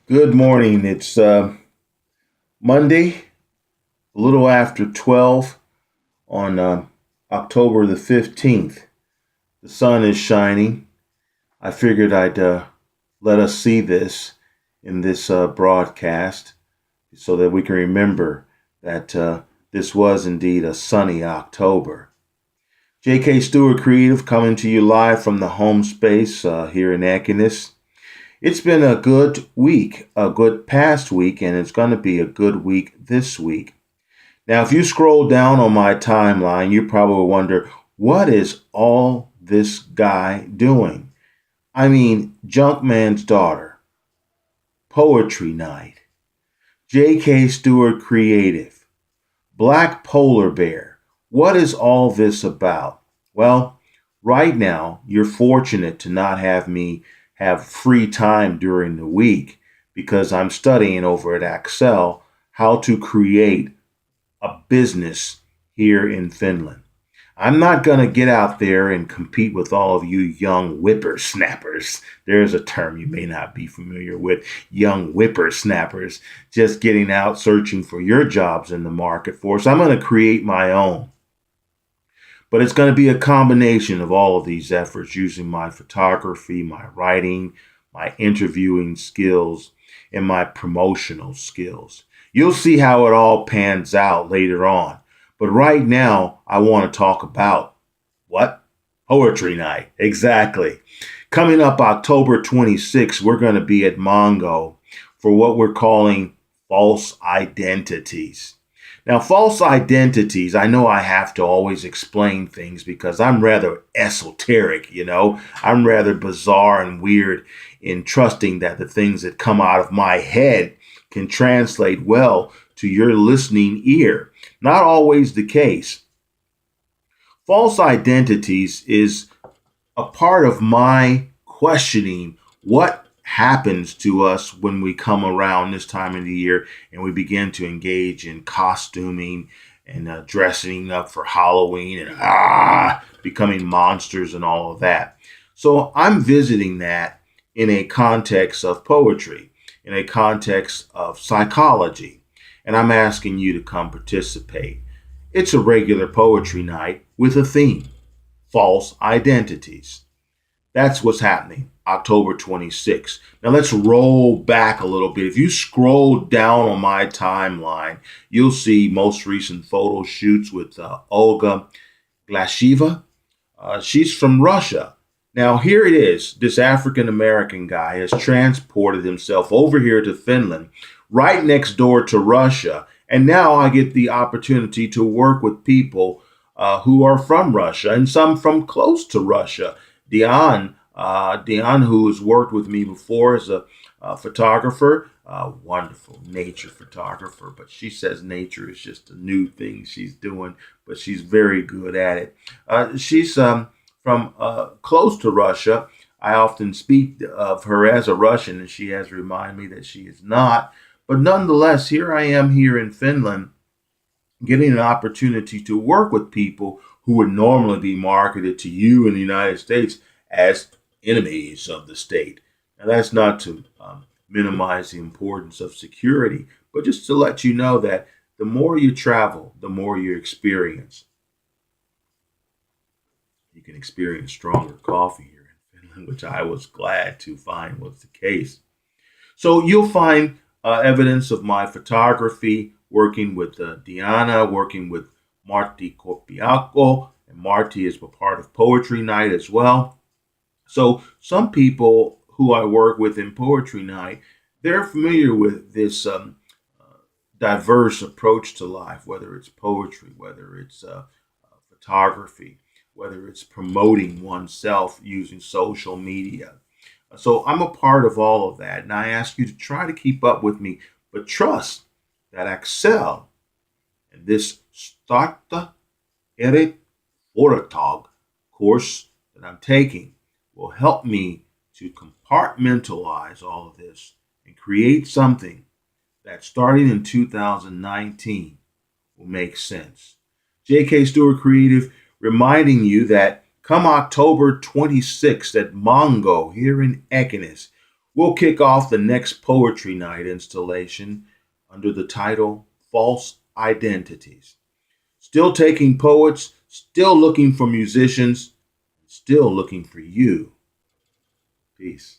Good morning. It's Monday, a little after 12 on October the 15th. The sun is shining. I figured I'd let us see this in this broadcast so that we can remember that this was indeed a sunny October. JK Stewart Creative coming to you live from the home space here in Ekenäs. It's been a good week, a good past week, and it's going to be a good week this week. Now, if you scroll down on my timeline, you probably wonder, what is all this guy doing? I mean, Junkman's daughter, poetry night, J.K. Stewart Creative, Black Polar Bear. What is all this about? Well, right now, you're fortunate to not have me have free time during the week because I'm studying over at Excel how to create a business here in Finland. I'm not going to get out there and compete with all of you young whippersnappers. There's a term you may not be familiar with, young whippersnappers, just getting out searching for your jobs in the market force. I'm going to create my own. But it's going to be a combination of all of these efforts using my photography, my writing, my interviewing skills, and my promotional skills. You'll see how it all pans out later on. But right now, I want to talk about what? Poetry night. Exactly. Coming up October 26th, we're going to be at Mongo for what we're calling false identities. Now, false identities, I know I have to always explain things because I'm rather esoteric, I'm rather bizarre and weird in trusting that the things that come out of my head can translate well to your listening ear. Not always the case. False identities is a part of my questioning what happens to us when we come around this time of the year and we begin to engage in costuming and dressing up for Halloween and becoming monsters and all of that. So I'm visiting that in a context of poetry, in a context of psychology, and I'm asking you to come participate. It's a regular poetry night with a theme, false identities. That's what's happening October 26th. Now let's roll back a little bit. If you scroll down on my timeline, you'll see most recent photo shoots with Olga Glasheva. She's from Russia. Now here it is. This African American guy has transported himself over here to Finland, right next door to Russia. And now I get the opportunity to work with people who are from Russia and some from close to Russia. Dion, who has worked with me before as a photographer, wonderful nature photographer, but she says nature is just a new thing she's doing, but she's very good at it. She's from close to Russia. I often speak of her as a Russian, and she has reminded me that she is not. But nonetheless, here I am here in Finland getting an opportunity to work with people who would normally be marketed to you in the United States as enemies of the state. Now, that's not to minimize the importance of security, but just to let you know that the more you travel, the more you experience. You can experience stronger coffee here in Finland, which I was glad to find was the case. So you'll find evidence of my photography, working with Diana, working with Martti Korpiakko, and Martti is a part of Poetry Night as well. So some people who I work with in Poetry Night, they're familiar with this diverse approach to life, whether it's poetry, whether it's photography, whether it's promoting oneself using social media. So I'm a part of all of that, and I ask you to try to keep up with me, but trust that Excel and this Starta Eri Foretag course that I'm taking will help me to compartmentalize all of this and create something that starting in 2019 will make sense. JK Stewart Creative reminding you that come October 26th at Mongo here in Ekenäs, We'll kick off the next Poetry Night installation under the title False Identities. Still taking poets, still looking for musicians, still looking for you. Peace.